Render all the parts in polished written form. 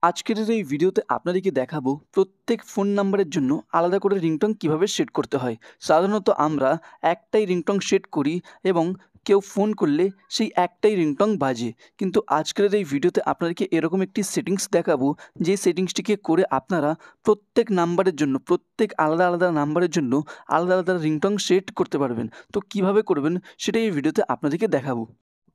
আজকের এই ভিডিওতে আপনাদেরকে দেখাবো প্রত্যেক ফোন নাম্বারের জন্য আলাদা করে রিংটোন কিভাবে সেট করতে হয়। সাধারণত আমরা একটাই রিংটোন সেট করি এবং কেউ ফোন করলে সেই একটাই রিংটোন বাজে। কিন্তু আজকের এই ভিডিওতে আপনাদেরকে এরকম একটি সেটিংস দেখাবো, যে সেটিংসটিকে করে আপনারা প্রত্যেক নাম্বারের জন্য, প্রত্যেক আলাদা আলাদা নাম্বারের জন্য আলাদা আলাদা রিংটোন সেট করতে পারবেন। তো কিভাবে করবেন সেটাই এই ভিডিওতে আপনাদেরকে দেখাবো।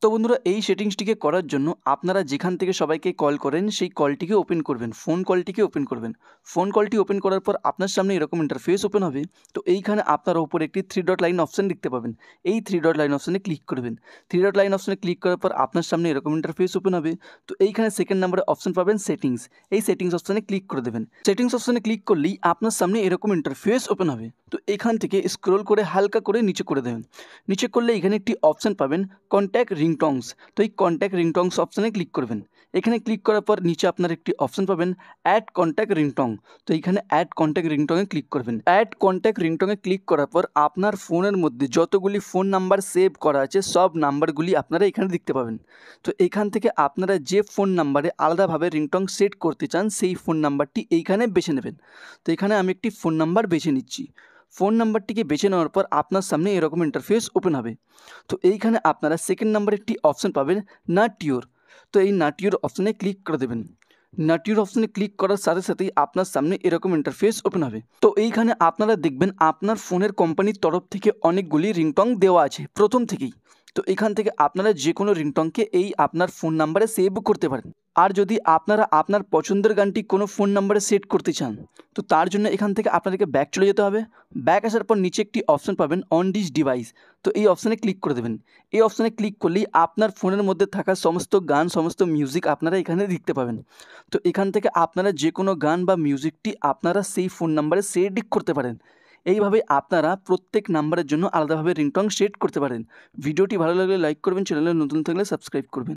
তো বন্ধুরা, এই সেটিংসটিকে করার জন্য আপনারা যেখান থেকে সবাইকে কল করেন সেই কলটিকে ওপেন করবেন, ফোন কলটিকে ওপেন করবেন। ফোন কলটি ওপেন করার পর আপনার সামনে এরকম ইন্টারফেস ওপেন হবে। তো এইখানে আপনার ওপরে একটি 3 ডট লাইন অপশান দেখতে পাবেন। এই 3 ডট লাইন অপশানে ক্লিক করবেন। 3 ডট লাইন অপশানে ক্লিক করার পর আপনার সামনে এরকম ইন্টারফেস ওপেন হবে। তো এইখানে সেকেন্ড নাম্বারে অপশান পাবেন সেটিংস। এই সেটিংস অপশানে ক্লিক করে দেবেন। সেটিংস অপশানে ক্লিক করলেই আপনার সামনে এরকম ইন্টারফেস ওপেন হবে। তো এখান থেকে স্ক্রল করে হালকা করে নিচে করে দেবেন। নিচে করলে এখানে একটি অপশান পাবেন কন্ট্যাক্ট রিংটোনস। তো এই কন্ট্যাক্ট রিংটোনস অপশানে ক্লিক করবেন। এখানে ক্লিক করার পর নিচে আপনার একটি অপশান পাবেন অ্যাড কন্ট্যাক্ট রিংটোন। তো এইখানে অ্যাড কন্ট্যাক্ট রিংটোনে ক্লিক করবেন। অ্যাড কন্ট্যাক্ট রিংটোনে ক্লিক করার পর আপনার ফোনের মধ্যে যতগুলি ফোন নাম্বার সেভ করা আছে সব নাম্বারগুলি আপনারা এখানে দেখতে পাবেন। তো এখান থেকে আপনারা যে ফোন নাম্বারে আলাদাভাবে রিংটোন সেট করতে চান সেই ফোন নাম্বারটি এইখানে বেছে নেবেন। তো এখানে আমি একটি ফোন নাম্বার বেছে নিচ্ছি। ফোন নাম্বারটিকে বেছে নেওয়ার পর আপনার সামনে এরকম ইন্টারফেস ওপেন হবে। তো এইখানে আপনারা সেকেন্ড নাম্বার একটি অপশান পাবেন নট ইউর। তো এই নট ইউর অপশানে ক্লিক করে দেবেন। নট ইউর অপশানে ক্লিক করার সাথে সাথেই আপনার সামনে এরকম ইন্টারফেস ওপেন হবে। তো এইখানে আপনারা দেখবেন আপনার ফোনের কোম্পানির তরফ থেকে অনেকগুলি রিংটোন দেওয়া আছে প্রথম থেকেই। তো এখান থেকে আপনারা যে কোনো রিংটোনকে এই আপনার ফোন নাম্বারে সেভ করতে পারেন। আর যদি আপনারা আপনার পছন্দের গানটি কোনো ফোন নাম্বারে সেট করতে চান, তো তার জন্য এখান থেকে আপনাদেরকে ব্যাক চলে যেতে হবে। ব্যাক আসার পর নিচে একটি অপশান পাবেন অন দিস ডিভাইস। তো এই অপশানে ক্লিক করে দেবেন। এই অপশানে ক্লিক করলেই আপনার ফোনের মধ্যে থাকা সমস্ত গান, সমস্ত মিউজিক আপনারা এখানে দেখতে পাবেন। তো এখান থেকে আপনারা যে কোনো গান বা মিউজিকটি আপনারা সেই ফোন নাম্বারে সেট করতে পারেন। এইভাবে আপনারা প্রত্যেক নাম্বারের জন্য আলাদাভাবে রিংটোন সেট করতে পারেন। ভিডিওটি ভালো লাগলে লাইক করবেন, চ্যানেলে নতুন থাকলে সাবস্ক্রাইব করবেন।